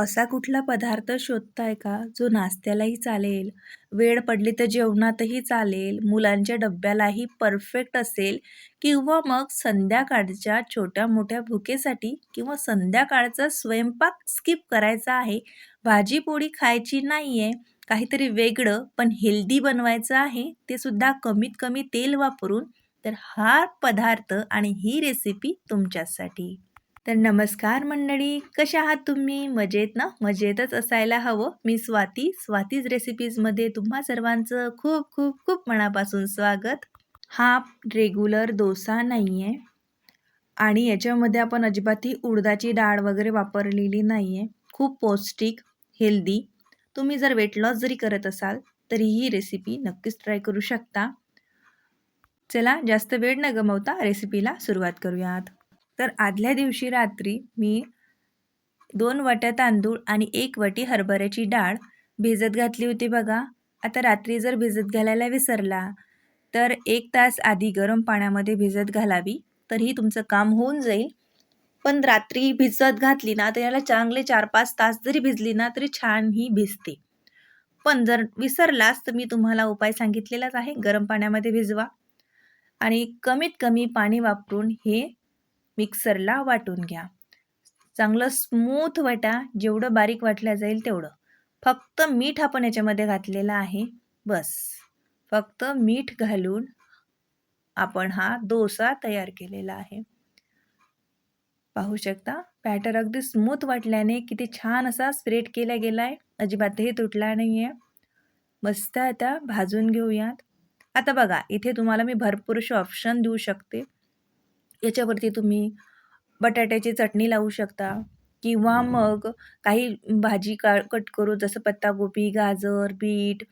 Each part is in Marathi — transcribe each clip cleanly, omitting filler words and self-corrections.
असा कुठला पदार्थ शोधताय का, जो नाश्त्यालाही चालेल, वेळ पडली तर जेवणातही चालेल, मुलांच्या डब्यालाही परफेक्ट असेल किंवा मग संध्याकाळच्या छोट्या-मोठ्या भुकेसाठी किंवा संध्याकाळचा स्वयंपाक स्किप करायचा आहे, भाजी-पोळी खायची नाहीये, काहीतरी वेगळं पण हेल्दी बनवायचं आहे, ते सुद्धा कमीत कमी तेल वापरून, तर हा पदार्थ आणि ही रेसिपी तुमच्यासाठी. तर नमस्कार मंडळी, कशा आहात तुम्ही? मजेत ना? मजेतच असायला हवं. मी स्वातीज रेसिपीजमध्ये तुम्हा सर्वांचं खूप खूप खूप मनापासून स्वागत. हा रेग्युलर डोसा नाही आहे आणि याच्यामध्ये आपण अजिबातही उडदाची डाळ वगैरे वापरलेली नाही आहे. खूप पौष्टिक, हेल्दी. तुम्ही जर वेट लॉस जरी करत असाल, तरी ही रेसिपी नक्कीच ट्राय करू शकता. चला जास्त वेळ न गमावता रेसिपीला सुरुवात करूयात. तर आदल्या दिवशी रात्री मी 2 वाट्या तांदूळ आणि 1 वाटी हरभऱ्याची डाळ भिजत घातली होती बघा. आता रात्री जर भिजत घालायला विसरला, तर 1 तास आधी गरम पाण्यामध्ये भिजत घालावी, तरीही तुमचं काम होऊन जाईल. पण रात्री भिजत घातली ना, तर याला चांगले 4-5 तास जरी भिजली ना, तरी छान ही भिजते. पण जर विसरलाच, तर मी तुम्हाला उपाय सांगितलेलाच आहे, गरम पाण्यामध्ये भिजवा आणि कमीत कमी पाणी वापरून हे मिक्सरला वाटून घ्या. चांगलं स्मूथ वाटा, जेवढं बारीक वाटलं जाईल तेवढं. फक्त मीठ आपण याच्यामध्ये घातलेलं आहे, बस. फक्त मीठ घालून आपण हा डोसा तयार केलेला आहे. पाहू शकता, बॅटर अगदी स्मूथ वाटल्याने किती छान असा स्प्रेड केला गेला आहे. अजिबातही तुटला नाही आहे. मस्त आता भाजून घेऊयात. आता बघा, इथे तुम्हाला मी भरपूर असे ऑप्शन देऊ शकते. याच्यावरती तुम्ही बटाट्याची चटणी लावू शकता किंवा मग काही भाजी कट करू, जसं पत्ताकोबी, गाजर, बीट,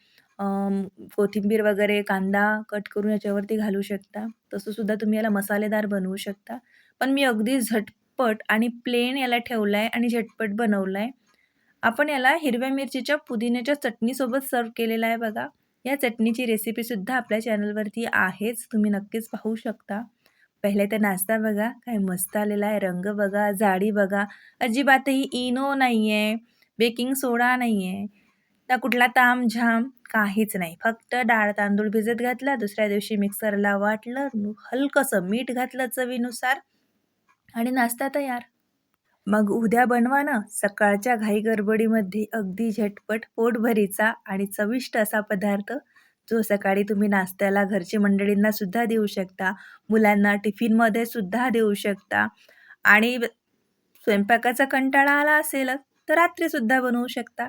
कोथिंबीर वगैरे, कांदा कट करून याच्यावरती घालू शकता. तसं सुद्धा तुम्ही याला मसालेदार बनवू शकता. पण मी अगदी झटपट आणि प्लेन याला ठेवला आहे आणि झटपट बनवला आहे. आपण याला हिरव्या मिरचीच्या, पुदिन्याच्या चटणीसोबत सर्व्ह केलेला आहे बघा. या चटणीची रेसिपीसुद्धा आपल्या चॅनलवरती आहेच, तुम्ही नक्कीच पाहू शकता. पहिले तर नाश्ता बघा, काय मस्त आलेला आहे. रंग बघा, जाडी बघा. अजिबातही इनो नाही आहे, बेकिंग सोडा नाही आहे, ना कुठला तामझाम, काहीच नाही. फक्त डाळ तांदूळ भिजत घातला, दुसऱ्या दिवशी मिक्सरला वाटलं, हलकंसं मीठ घातलं चवीनुसार आणि नाश्ता तयार. मग उद्या बनवा ना, सकाळच्या घाई गडबडीमध्ये अगदी झटपट पोटभरीचा आणि चविष्ट असा पदार्थ, जो सकाळी तुम्ही नाश्त्याला घरच्या मंडळींना सुद्धा देऊ शकता, मुलांना टिफिनमध्ये सुद्धा देऊ शकता आणि स्वयंपाकाचा कंटाळा आला असेल तर रात्रीसुद्धा बनवू शकता.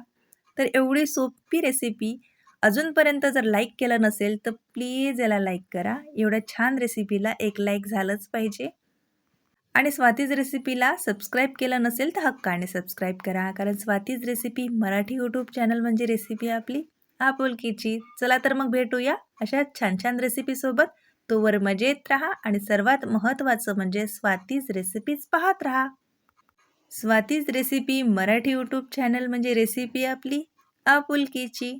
तर एवढी सोपी रेसिपी अजूनपर्यंत जर लाईक केलं नसेल, तर प्लीज याला लाईक करा. एवढ्या छान रेसिपीला एक लाईक झालंच पाहिजे. आणि स्वातीज रेसिपीला सबस्क्राईब केलं नसेल तर हक्काने सबस्क्राईब करा, कारण Swati's recipe Marathi YouTube channel म्हणजे रेसिपी आपली आपुलकीची. चला तर मग भेटूया अशा छान छान रेसिपीसोबत. तोवर मजेत राहा आणि सर्वात महत्त्वाचं म्हणजे स्वातीज रेसिपीज पाहत राहा. Swati's recipe Marathi YouTube channel म्हणजे रेसिपी आपली आपुलकीची.